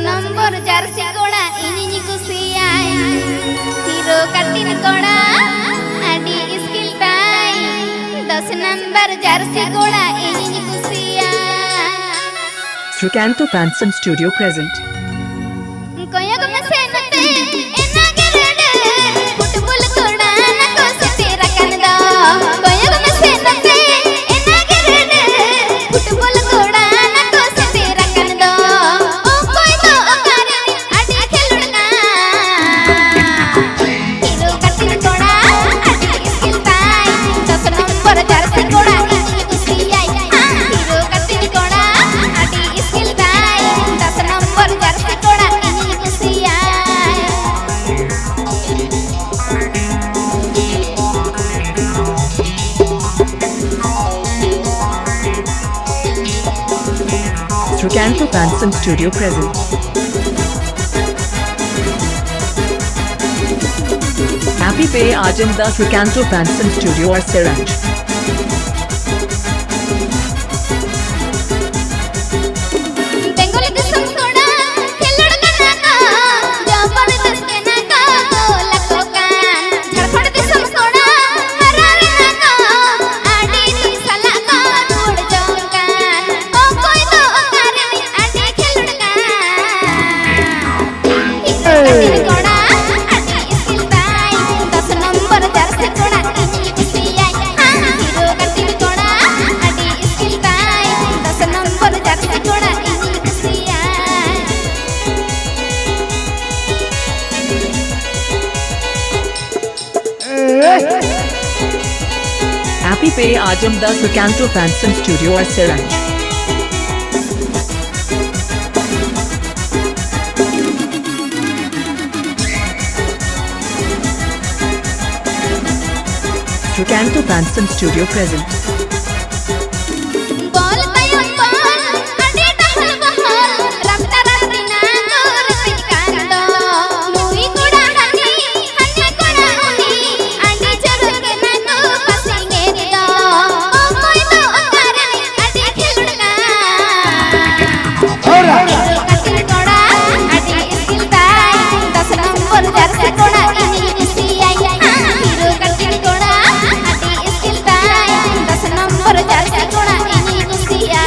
Number Jersey कोड़ा इनी कुसियाय hero कटिन कोड़ा आडी skill tie 10 number Jersey कोड़ा इनी कुसियाय Trucanto Fanson Studio present. कोया को मसे नते एना गेरेडे फुटबॉल कोड़ा ना को से तेरा कनदा कोया को मसे नते एना गेरेडे फुटबॉल कोड़ा ना को से तेरा कनदा ओ कोई तो अकारे आडी खेलुड़ना हीरो कटिन कोड़ा आडी स्किल टाई 10 नंबर जर्सी कोड़ा इनी कुसियाय हीरो कटिन कोड़ा आडी स्किल टाई 10 नंबर जर्सी कोड़ा इनी कुसियाय Trucanto Fanson Studio present. Happy Pay Ajanda Trucanto Fanson Studio or Siranj. Bengali दिसम कोड़ा खेलड़ कना जबरदस्त ना का गोला कोकान झारखंड दिसम कोड़ा हरारे ना आडी सला का उड़ जोकान ओ कोई तो अकारे आडी खेलड़ का कोड़ा आडी स्किल टाई 10 नंबर जर्सी कोड़ा इनी कुसियाय हीरो कटिन कोड़ा आडी स्किल टाई 10 नंबर जर्सी कोड़ा इनी कुसियाय Happy Pay Ajanda Trucanto Fanson Studio or Siranj. Trucanto Fanson Studio present. Ball तयो बॉल आडी टहल बहल रमता रतिना तोर पिकांदो मुई कोड़ा हनी कोड़ा उनी आडी चरके ना तो पसिंगे दो ओ कोई तो अकारे आडी खेलुड़ना कटिन कोड़ा आडी स्किल टाई 10 नंबर जर्सी कोड़ा इनी कुसियाय हीरो कटिन कोड़ा आडी स्किल टाई 10 नंबर जर्सी कोड़ा इनी कुसियाय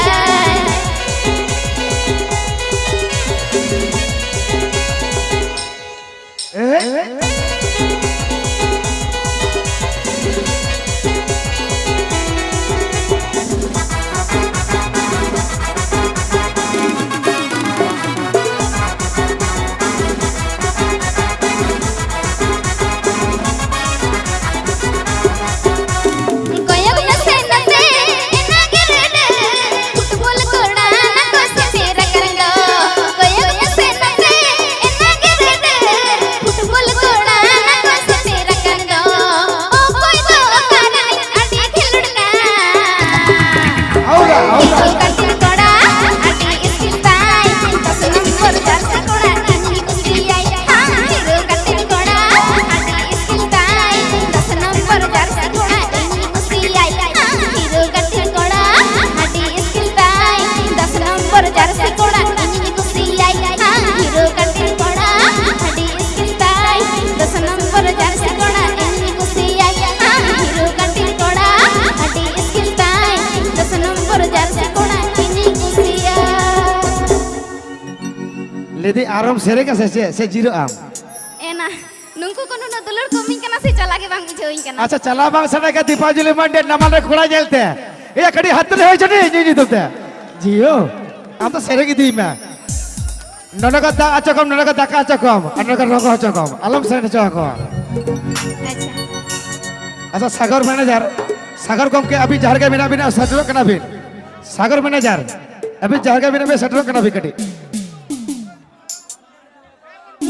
कोया को मसे नते एना गेरेडे फुटबॉल कोड़ा ना को से तेरा करंदो कोया को मसे नते एना गेरेडे फुटबॉल कोड़ा ना को से तेरा करंदो ओ कोई तो अकारे आडी खेलुड़ना कटिन कोड़ा आडी स्किल टाई 10 नंबर जर्सी कोड़ा इनी कुसियाय हीरो कटिन कोड़ा आडी स्किल टाई 10 नंबर जर्सी कोड़ा इनी कुसियाय हीरो कटिन कोड़ा आडी स्किल टाई 10 नंबर जर्सी कोड़ा इनी कुसियाय हीरो कटिन कोड़ा आडी स्किल टाई 10 नंबर जर्सी कोड़ा इनी कुसियाय हीरो कटिन कोड़ा आडी स्किल टाई 10 नंबर जर्सी कोड़ा इनी कुसियाय लेदी आराम सेरे का से जीरो आम एना नुंकु कोनु न दुलर कोमिंग कना से चला के बांग बुझोइन कना अच्छा चला बांग सना का दीपावली मंडे नमल रे खुड़ा जेलते ए कड़ी हाथ रे होय छनी जी तुमते जियो हम तो सेरे की दी मैं ननका दा अच्छा कम ननका दा का अच्छा कम अनका रंग अच्छा कम आलम सेरे अच्छा कम अच्छा अच्छा सागर कम के अभी जहर के बिना बिना सटरो कना भी सागर मैनेजर अभी जहर के बिना में सटरो कना भी कटी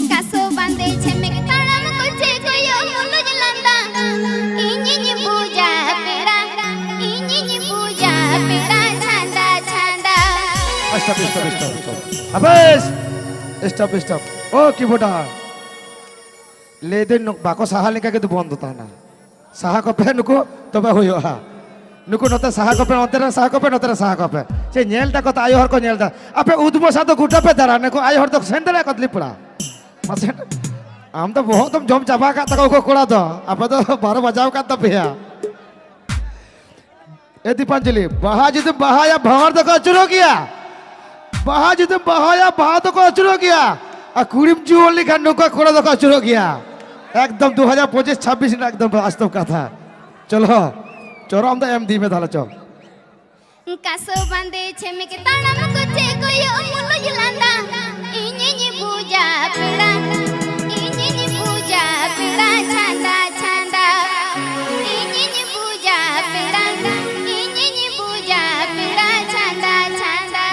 कासो बांधे छे में ताड़ा में कुछे कोयो मुलो जलंदा इनी पूजा पेड़ा छांदा छांदा स्टॉप अबे स्टॉप ओ की बोटा ले दे बाको साहा लेका के तो बंद होता ना साहा को पहन को तबे होयो हा नुकु नोते साहा कोपे नोते साहा कोपे से नेलता को आयो हर को नेलता आपे उद्बोसा तो गुटा पे दरा ने को आयो हर तो सेंदले कतली पड़ा मासे आम तो बहुत तुम जम चाबा का तको को कोड़ा तो आपे तो 12 बजाव का तब भैया ए दीपांजलि बहा जी तुम बहा या भवर तो को अचुरो किया बहा जी तुम बहा या बहा तो को अचुरो किया आ कुड़िम जुओल लिखा नुका कोड़ा तो को अचुरो किया एकदम 2025 26 एकदम वास्तव कथा चलो चलो हम तो एम दी में धाला चो कासो बांधे छेमे के ताना मुकुचे कोयो मुलो जलांदा इनी पूजा पेड़ा इनी पूजा पेड़ा छांदा छांदा इनी पूजा पेड़ा इनी पूजा पेड़ा छांदा छांदा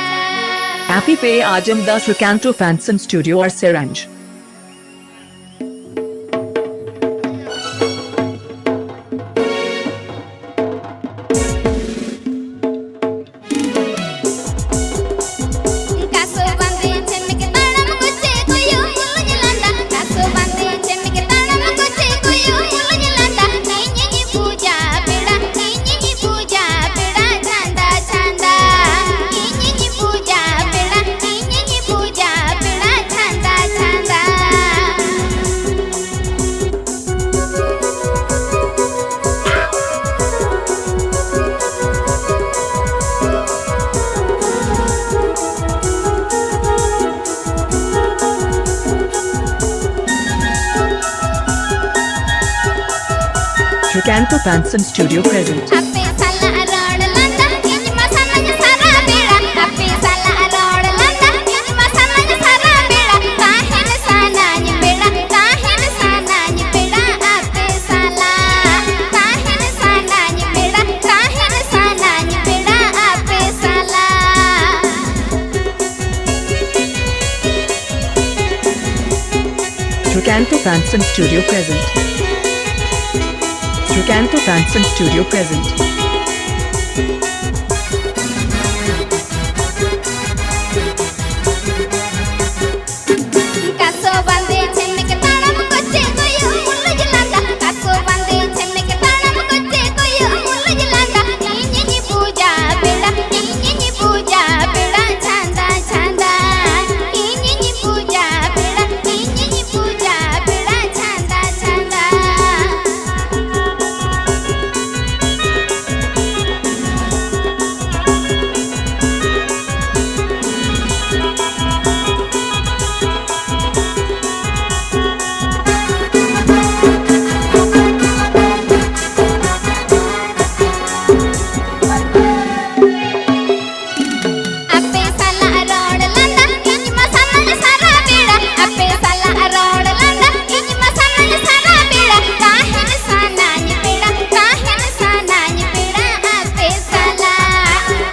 Happy Pay Ajamda Srikanto Fanson Studio or Seranj. कासो बांधे छेमे के ताना मुकुचे कोयो मुलो जलांदा कासो बांधे छेमे के ताना मुकुचे कोयो मुलो जलांदा इनी पूजा पेड़ा छांदा छांदा इनी पूजा पेड़ा छांदा छांदा Srikanto Fanson Studio present. आपे साला रोड लंदा इंज मसाला सारा बेड़ा आपे साला रोड लंदा इंज मसाला सारा बेड़ा काहेन सानाज बेड़ा आपे साला काहेन सानाज बेड़ा आपे साला Srikanto Fanson Studio present. Srikanto Fanson Studio present. कासो बांधे छेमे के ताना मुकुचे कोयो मुलो जलांदा कासो बांधे छेमे के ताना मुकुचे कोयो मुलो जलांदा इनी पूजा पेड़ा छांदा छांदा इनी पूजा पेड़ा छांदा छांदा आपे साला रोड लंदा इंज मसाला सारा बेड़ा आपे साला रोड लंदा इंज मसाला सारा बेड़ा काहेन सानाज बेड़ा आपे साला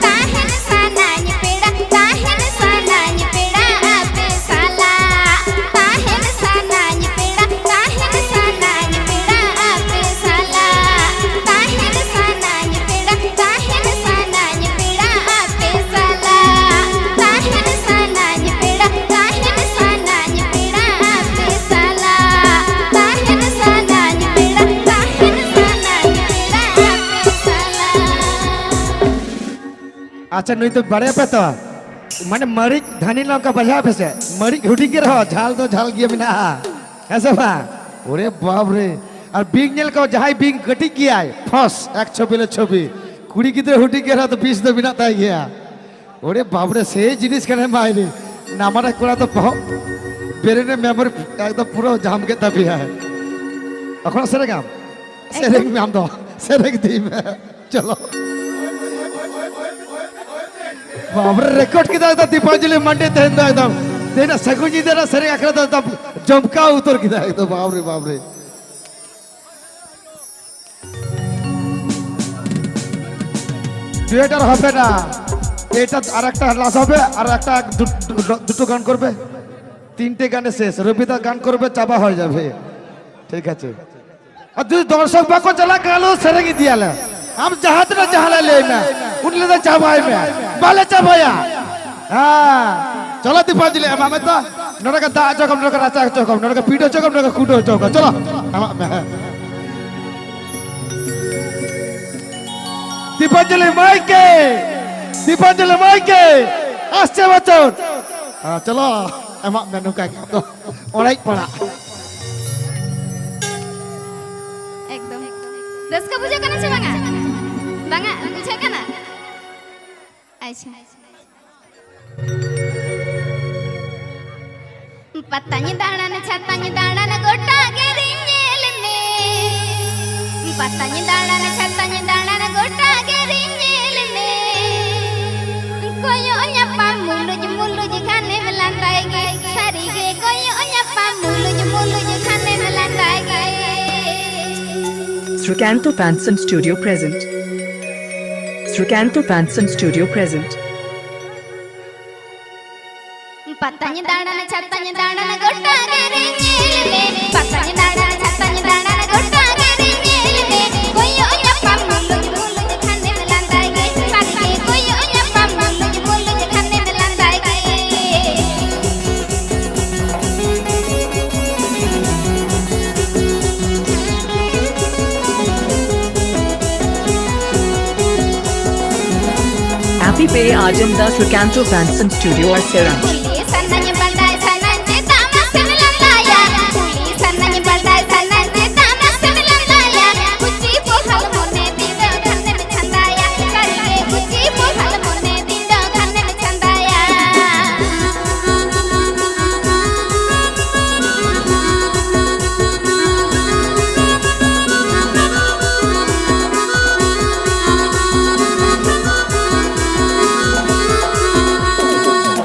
काहेन सानाज बेड़ा आपे साला काहेन सानाज बेड़ा आपे साला काहेन सानाज बेड़ा आपे साला काहेन सानाज बेड़ा आपे साला अच्छा नहीं तो बड़े पे तो माने मरिक धनी लंका बजा पे से मरिक हुडी के रहो झाल तो झाल गिया बिना ऐसा बा ओरे बाप रे और बिग नेल को जहाई बिग गटी किया है फस एक छवि कुड़ी की तरह हुडी के रहो तो 20 तो बिना ताई गया ओरे बाप रे से जिनिस करने मायने नामारा कोड़ा तो बहुत बेरे ने मेमोरी एकदम पूरा जाम के तभी है अखोना सेरेंग में हम दो सेरेंग दी में चलो बाबरे रेकॉर्ड किया था दीपांजलि मंडे तेंदा एकदम तेना सगुजी देना सरे आखरा तो तब जमका उतर किया एकदम बाप रे থিয়েটার হবে না এটা আরেকটা লাস হবে আর একটা দুটো গান করবে তিনটে গানে শেষ রবিদা গান করবে চাপা হয়ে যাবে ঠিক আছে আর তুই দর্শক বাক্য চালা গালো সেরেঙ্গি দিয়ালে हम चाहते ना चाहला ले में उनले तो चाबाई में बाले चाबाया हाँ चलो दीपांजलि हमें तो नरक दा चौकम नरक राचा चौकम नरक पीठो चौकम नरक कूटो चौकम चलो দীপাঞ্জলি মাইকে দীপাঞ্জলি মাইকে আসছে বছর চলো এমা মেনু কাকে তো অনেক পড়া একদম রসকা বুঝা কেন আছে বাঙা বাঙা বুঝা কেন আচ্ছা पतंग दाड़न छतंग दाड़न गोटा के रिंजेल में पतंग दाड़न छतंग दाड़न गोटा के रिंजेल में कोयो न्यापा मुलुज खाने में लंदाएगे सारी गे कोयो न्यापा मुलुज खाने में लंदाएगे Srikanto Panson Studio present. Srikanto Panson Studio present. पतंग दाड़न छतंग दाड़न गोटा के रिंजेल में पतंग दाड़न छतंग दाड़न गोटा के रिंजेल में कोयो न्यापा मुलुज खाने में लंदाएगे सारी गे कोयो न्यापा मुलुज खाने में लंदाएगे Happy Pay Ajanda Srikanto Panson Studio or Serang. सन्नज बलदाय सन्नज तामस मिलंदाया पुली सन्नज बलदाय सन्नज तामस मिलंदाया कुची पोहल मोने दिंदो घन्ने में छंदाया करके कुची पोहल मोने दिंदो घन्ने में छंदाया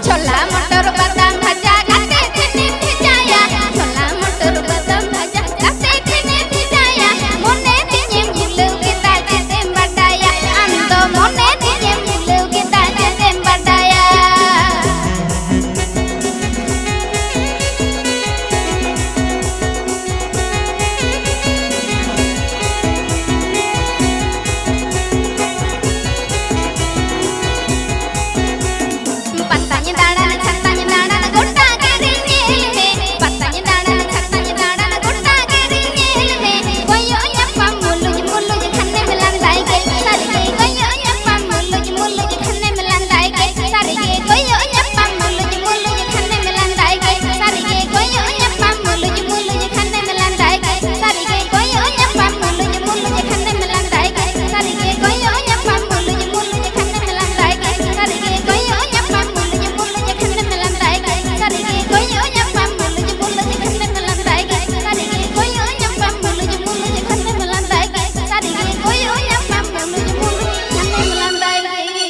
छोला मटर बादाम भजा गाते खने भिजाया छोला मटर बादाम भजा गाते खने भिजाया मोने दिने मुलु के ताजे देम बडाया अंदो मोने दिने मुलु के ताजे देम बडाया पतंग दाड़न छतंग दाड़न गोटा के रिंजेल में पतंग दाड़न छतंग दाड़न गोटा के रिंजेल में कोयो न्यापा मुलुज खाने में लंदाएगे सारी गे कोयो न्यापा मुलुज खाने में लंदाएगे सारी गे कोयो न्यापा मुलुज खाने में लंदाएगे सारी गे कोयो न्यापा मुलुज खाने में लंदाएगे सारी गे कोयो न्यापा मुलुज खाने में लंदाएगे सारी गे कोयो न्यापा मुलुज खाने में लंदाएगे सारी गे कोयो न्यापा मुलुज खाने में लंदाएगे सारी गे कोयो न्यापा मुलुज खाने में लंदाएगे सारी गे कोयो न्यापा मुलुज खाने में लंदाएगे सारी गे कोयो न्यापा मुलुज खाने में लंदाएगे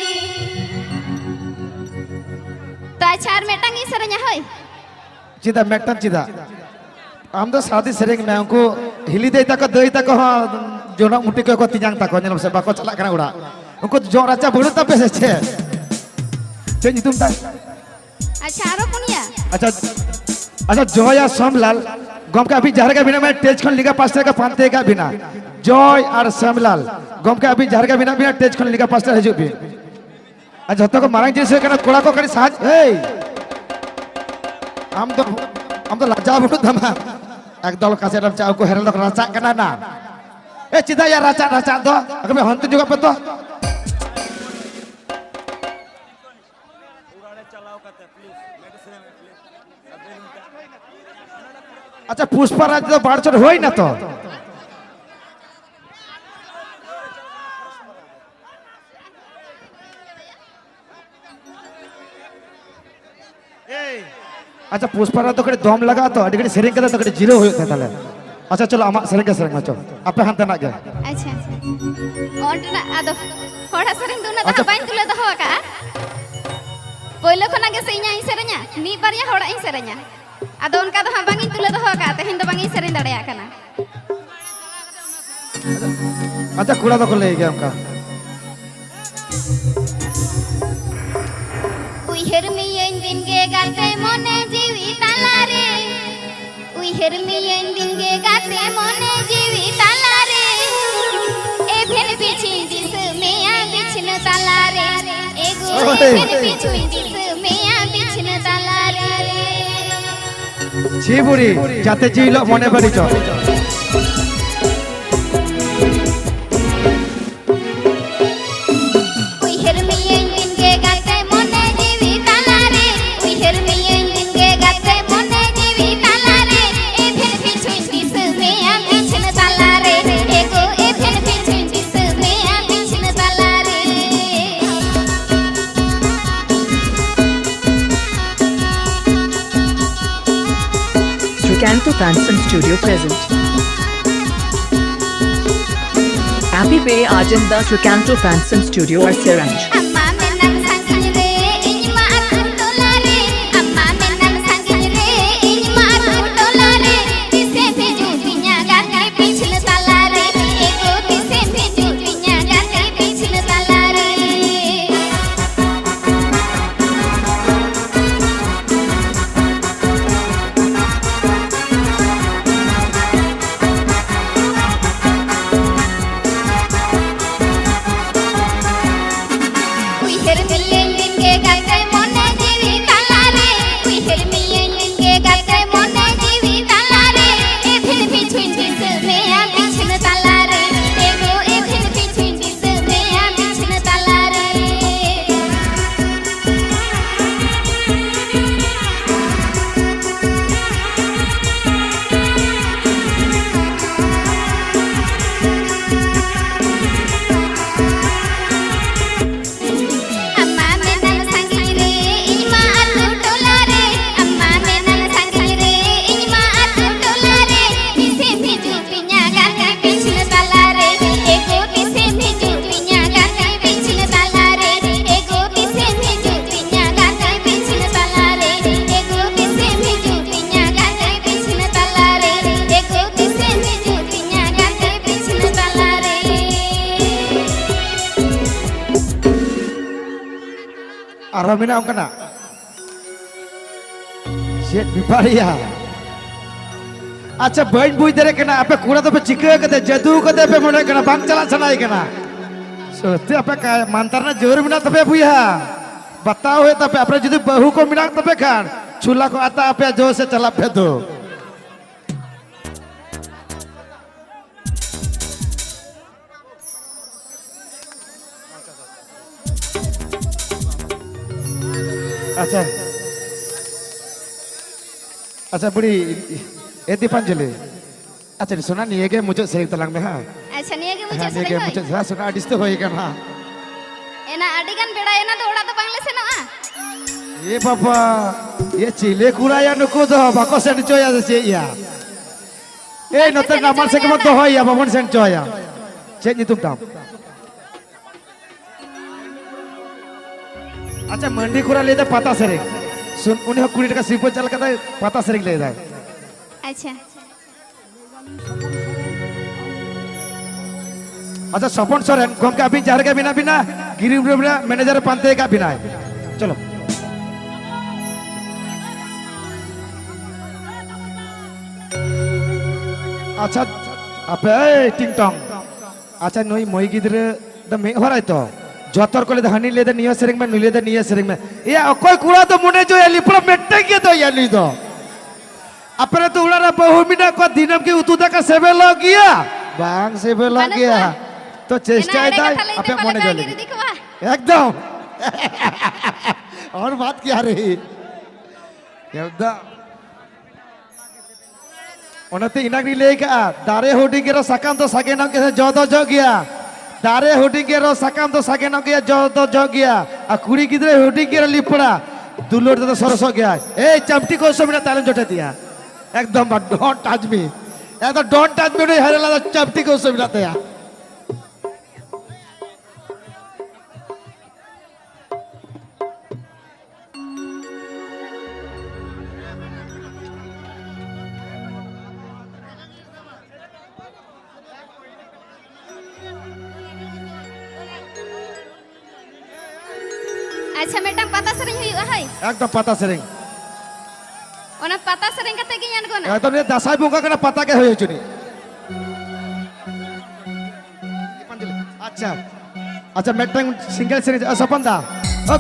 तो अच्छा में टंगी सरኛ होय चिदा मेटन चिदा आम तो शादी सेरेंग में उनको हिली दे तक दई तक जोना मुटी को तिजांग तक नेल से बाको चला कना उड़ा उनको जो राचा बुड़ तब से छे चेंज तुम ता अच्छा आरो पुनिया अच्छा अच्छा जया सोमलाल गम का अभी जहर का बिना मैं तेज खन लिगा पास्टर का पांते का बिना जय और सोमलाल गम का अभी जहर का बिना बिना तेज खन लिगा पास्टर हजू भी अच्छा तो को मारंग जैसे कना कोड़ा को करी साज ए हम तो लाजा बुड़ धमा एक दल कासे रब चाव को हेरल राचा कना ना ए चिदा या राचा दो अगर मैं हंतु जुगा पे तो अच्छा पुष्पा राज तो बाढ़ चढ़ होई ना तो अच्छा पुष्पा राज तो कड़े दम लगा तो अड़ी कड़े सेरेंग कदा तो कड़े जीरो होय था ताले अच्छा चलो आमा सेरेंग के सेरेंग चलो आपे हांते ना गया अच्छा ओंटना आदो होड़ा सेरेंग दुना ता बाइन तुले दो का पहिलो खना गे सेइnya इ सेरेnya मी बारिया होड़ा इ सेरेnya आदो उनका तो हम बांगी तुले दो का तेहिन तो बांगी सेरेंग दड़या कना अच्छा कूड़ा तो को ले गया उनका उइहर मियन दिन गे गाते मोने जीवी तालारे उइहर मियन दिन गे गाते मोने जीवी तालारे ए फेन पीछे दिस मेया बिछन तालारे एगो फेन पीछे दिस मेया बिछन तालारे छी बुड़ी जाते जीलो मने बड़ी चो Frecanto Fanson Studio present. Happy Bay Agenda Frecanto Fanson Studio or Seranj. Amma menang sangin re ini ma aku dolare. Amma menang sangin re ini ma aku dolare. Dise bheju pinya gate pichne talare. Ego dise bheju pinya gate pichne talare. Uiher millen linge gate mone jivi talare. Uiher millen linge gate mone jivi talare. Evin between this meya pichne talare. Ego evin between this meya pichne talare. Amma menang sangin re ini ma aku dolare. Amma menang sangin re ini ma aku dolare. Dise bheju pinya gate pichne talare. Ego dise bheju pinya gate pichne talare. Ego dise bheju pinya gate pichne talare. Ego dise bheju pinya gate pichne talare. Ego dise bheju pinya gate pichne talare. Aramina ang kana. Shit biparia. अच्छा बहन बुझ दे कना आपे कूड़ा तो पे चिके कते जदू कते पे मने कना बांग चला सनाई कना सोते आपे का मानतर ना जोर मिना तबे बुया बताओ है तबे आपरे जदी बहू को मिना तबे खान चूल्हा को आता आपे जोर से चला पे दो अच्छा अच्छा बुढ़ी ए दीपांजलि अच्छा सुना नहीं है कि मुझे सही तलांग में हाँ अच्छा नहीं है कि मुझे हाँ नहीं सही कि होई मुझे हाँ सुना डिस्ट होएगा ना एना अडिगन बेड़ा एना तो ओड़ा तो बांग्ला से ना ये पापा ये चिले कुड़ा या नुको तो बाको सेंड चोया से या ए नोते नामल से कम तो हो या बाबन सेंड चोया चेक नहीं तुम ताम अच्छा मंडी कुड़ा ले दे पता सरे सुन उन्हें कुड़ी का सिंपल चल कर पता सरे ले जाए अच्छा अच्छा सपन सोरेन गम का अभी जार का बिना बिना गिरी बिना मैनेजर पांते का बिना है चलो अच्छा आपे टिंग टोंग अच्छा नोई मोई गिदरे द मे हो रहा है तो जोतर को ले हनी ले दे निया सेरिंग में नुले दे निया सेरिंग में ये कोई कूड़ा तो मुने जो ये लिपड़ा मेट्टे के तो ये नहीं तो अपने तो उड़ा बहु मिना को दिनम के उतुदा का सेवे लग गया बांग सेवे लग गया तो चेष्टा है था अपने मोने जो ले एकदम और बात क्या रही एकदम उन्हें इनाग्री लेगा दारे होडी के रो सकाम तो सके ना के जो तो जो गया दारे होडी के रो सकाम तो सके ना के जो तो जो गया आ कुड़ी किधरे होडी के रो लिपड़ा दुलोर तो सरस हो गया ए चमटी को सब ने तालन जोटे दिया एकदम डोंट टच मी या तो डोंट टच मी नहीं हरेला चमटी को सब ने दिया अच्छा मेटम पता सरिंग हुई है एकदम पता सरिंग ओना पता सरिंग कते गियान को ना एकदम ये दसाई बुंगा करना पता के होय चुनी अच्छा अच्छा मेटम सिंगल सरिंग सपंदा ओ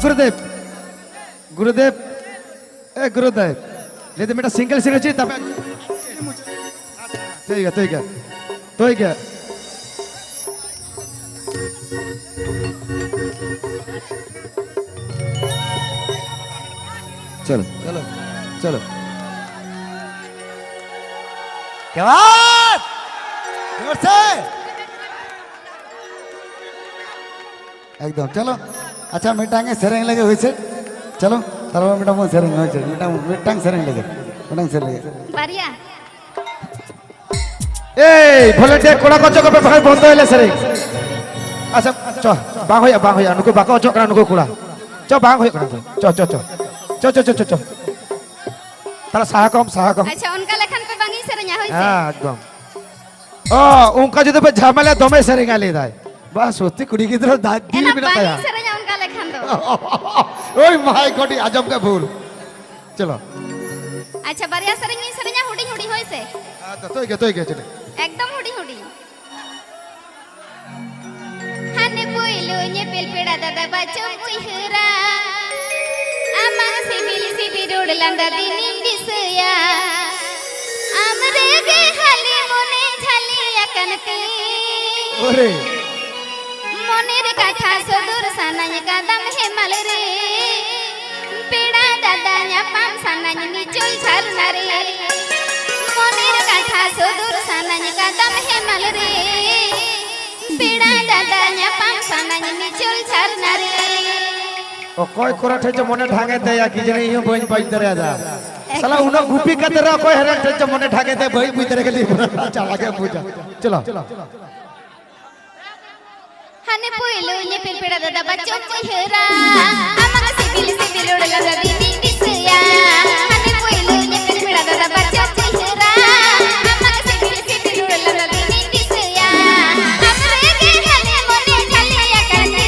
गुरुदेव ए गुरुदेव ले दे मेटा सिंगल सरिंग ची तब ठीक है चलो चलो चलो क्या बात जोर से एकदम चलो अच्छा मिटांगे सेरेंग लगे हुई से चलो तरवा मिटा मो सेरेंग हो मिटा मिटांग सेरेंग लगे मिटांग सेरेंग लगे बारिया এই ভলেন্টিয়ার কোড়া কচ্চ কপে ভাই বন্ধ হইলে সেরে আচ্ছা চ বাং হইয়া নুকু বাকা অচ করা নুকু কোড়া চ বাং হইয়া করা চ চ চ চ চ চ চ চ তারা সাহা কম আচ্ছা উনকা লেখান পে বাঙি সেরেña হইছে হ্যাঁ একদম ও উনকা যদি পে ঝামেলা দমে সেরে গালি দেয় বাহ সত্যি কুড়ি গিদ্র দাঁত দিল বিনা বাঙি তায়া সেরেña উনকা লেখান দো ওই মাই গড আজব কা ভুল চলো আচ্ছা বারিয়া সেরেña হুডি হুডি হইছে আচ্ছা তুই গে চলে একদম হুডি হুডি হানে পইলো ñepel peda dada bacom uihra amang sibil uড়লান্দা দিনিন দিসয়া আমরে গে হালি মনে ঝালিয়া কানতে ওরে মনের কথা সদুর সানায় কাদম হেমাল রে পেড়া দাদা ᱧᱟᱯᱟᱢ সানায় নিচল ঝরনা রে মনের কথা সদুর সানায় কাদম হেমাল রে পেড়া দাদা ᱧাᱯাম সানায় নিচল ঝরনা রে ও কয় কোরা ঠেচ মনে ঢাগে দেয়া কি জানি ইও বইন পাই দরে আদা সালা উনো গুপি কাতে রা কয় হেরে ঠেচ মনে ঢাগে দে বই বুই দরে গলি চালাকে পূজা চলো হানে পইলো ñepel peda dada bacom uihra amang sibil uড়লান্দা দিনিন দিসয়া হানে পইলো ñepel peda dada bacom uihra amang sibil uড়লান্দা দিনিন দিসয়া আমরে গে হালি মনে ঝালিয়া কানতে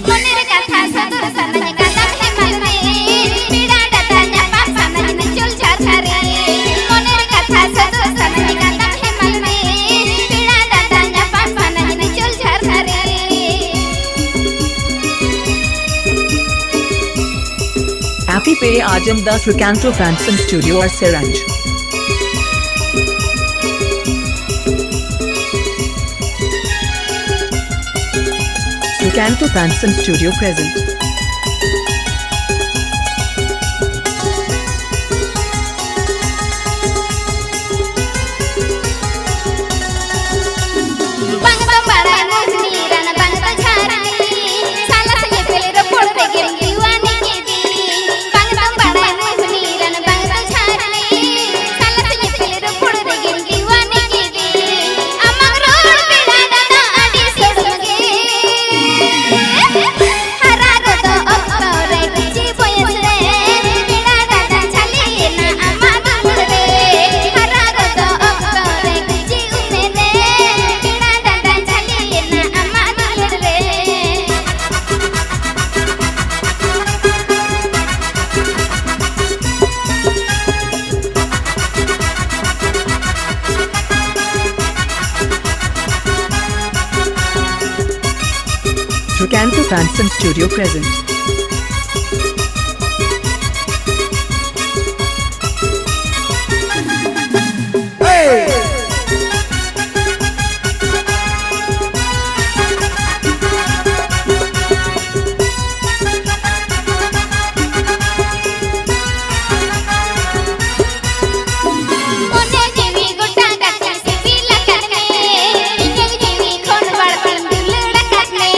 মনের কথা সদুর সানায় কাদম হেমাল রে পেড়া দাদা ᱧাᱯাম সানায় নিচল ঝরনা রে মনের কথা সদুর সানায় কাদম হেমাল রে পেড়া দাদা ᱧাᱯাম সানায় নিচল ঝরনা রে Happy Pay Ajam Das Ricanto Fanson Studio or Seranj. Ricanto Fanson Studio present. Bang barai murni rana bang bajari salah saja pele ropor begir diwani kidi bang barai murni rana bang bajari salah saja pele ropor begir diwani kidi amang rod peda dada adi sesge hara godo okkore kichi boyes re peda dada chali na amad re hara godo okkore kichi umene peda dada chali na amad re Ricanto Fanson Studio present. মনে দেবী গোটা গাছে সিবিলা কাটনে ইঞ্জল দেবী কোন বাড় দুলড়া কাটনে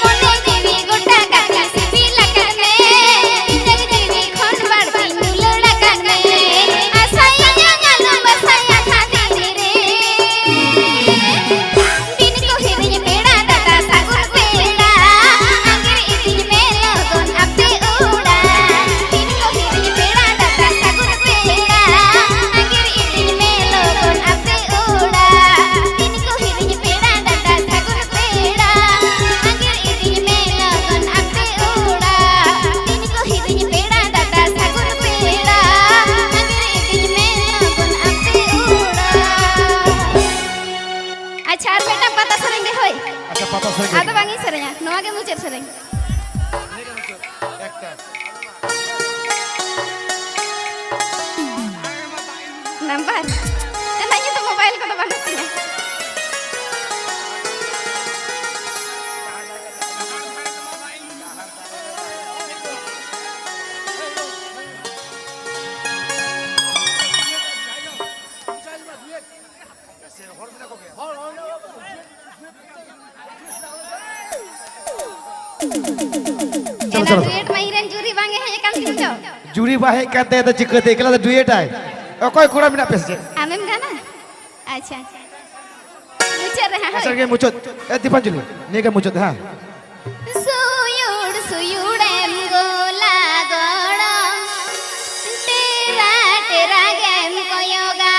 মনে দেবী গোটা গাছে সিবিলা কাটনে ইঞ্জল দেবী কোন বাড় দুলড়া কাটনে আসায়া গালো বসায়া থাকি রে বিন কোহিরে পেড়া দাদা সাগর পেড়া আগের ইদিন মে লগন আপে উড়া বিন কোহিরে পেড়া দাদা সাগর পেড়া আগের ইদিন মে লগন আপে উড়া বিন কোহিরে পেড়া দাদা সাগর পেড়া আগের ইদিন মে লগন আপে উড়া বিন কোহিরে পেড়া দাদা সাগর পেড়া আগের ইদিন মে লগন আপে উড়া আচ্ছা আর বেটা পাতা সেরেং দে হই আচ্ছা পাতা সঙ্গে আদো বাঙি সেরেña নোয়া গে মুচের সেরেং নাম্বার এনাইয়ে তো মোবাইল কত বানাচ্ছিনা चलो एना डुएट माहिरेन जुरी बांगे है एकाल दिन जो जुड़ी बाहे कहते हैं तो चिकते एकला तो डुएट है ᱚᱠᱚᱭ ᱠᱚᱲᱟ ᱢᱮᱱᱟᱜ ᱯᱮ ᱥᱮ ᱟᱢᱮᱢ ᱜᱟᱱᱟ ᱟᱪᱪᱷᱟ ᱢᱩᱪᱟᱹᱫ ᱨᱮ ᱦᱟᱸᱜ ᱟᱥᱟᱨ ᱜᱮ ᱢᱩᱪᱟᱹᱫ ᱫᱤᱯᱟᱧᱡᱚᱞᱤ ᱱᱤᱭᱟᱹ ᱜᱮ ᱢᱩᱪᱟᱹᱫ ᱦᱮᱸ सुयुड़ सुयुड़ेम गोला गोड़म तेरा तेरा गेम कोयोगा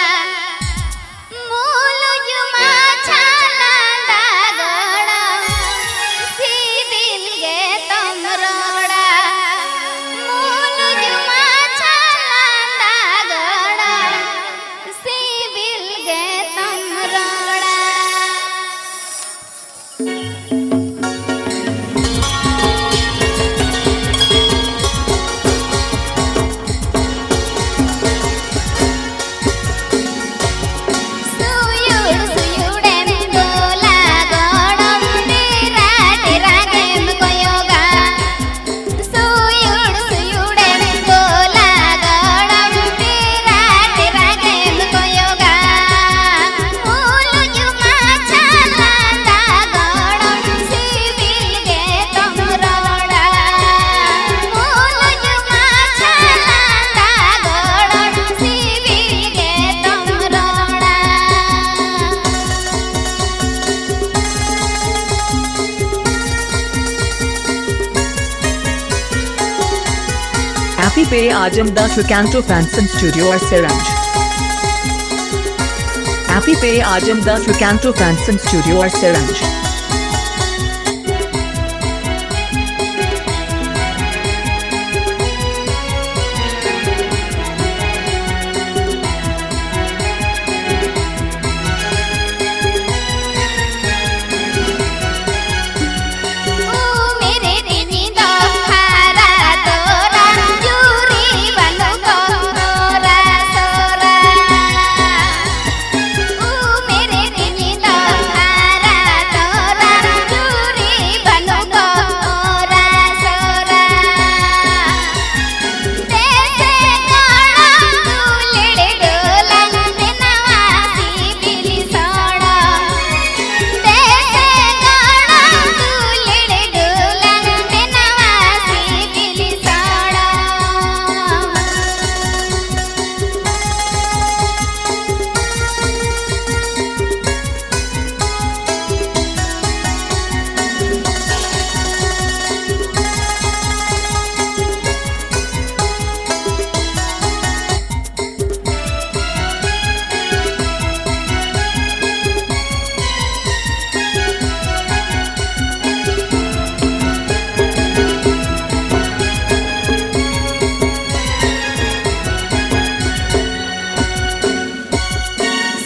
मूल जुमा छालांदा गोड़म सिबिल गे तुम रोड़ा मूल जुमा छालांदा गोड़म सिबिल गे तुम रोड़ा सुयुड़ सुयुड़ेम गोला गोड़म तेरा तेरा गेम कोयोगा सुयुड़ सुयुड़ेम गोला गोड़म तेरा तेरा गेम कोयोगा मूल जुमा छालांदा गोड़म सिबिल गे तुम रोड़ा मूल जुमा छालांदा गोड़म सिबिल गे तुम रोड़ा Happy Bay Ajamda Tricanto Fanson Studio or Siranj. Happy Bay Ajamda Tricanto Fanson Studio or Siranj. ओ मेरे दिनी दो हारा तोरा चूरी बनो तोरा सोरा ओ मेरे दिनी दो हारा तोरा चूरी बनो तोरा सोरा देसे काड़ा तुलड़े डोलन नवासी बिली सोड़ा देसे काड़ा तुलड़े डोलन नवासी बिली सोड़ा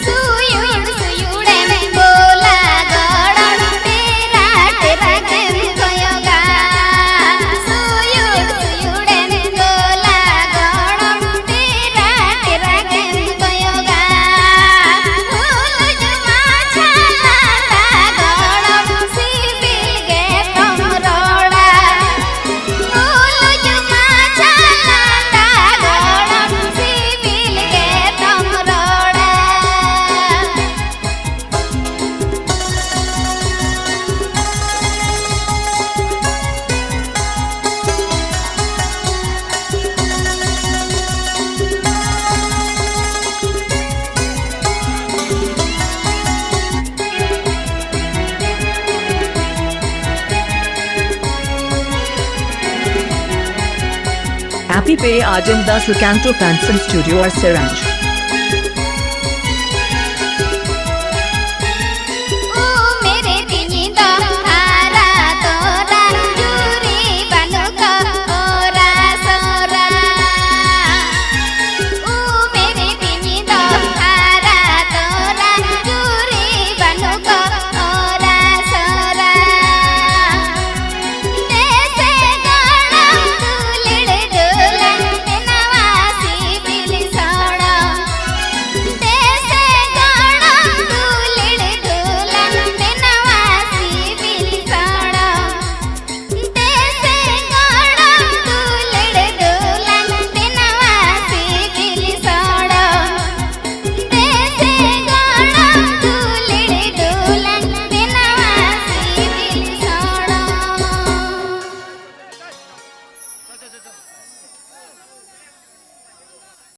सुयुड़ सुयुड़ेम गोला गोड़म तेरा तेरा गेम कोयोगा सुयुड़ सुयुड़ेम गोला गोड़म तेरा तेरा गेम कोयोगा मूल जुमा छालांदा गोड़म सिबिल गे तुम रोड़ा मूल जुमा छालांदा गोड़म सिबिल गे तुम रोड़ा Happy Bay Ajamda Tricanto Fanson Studio or Siranj.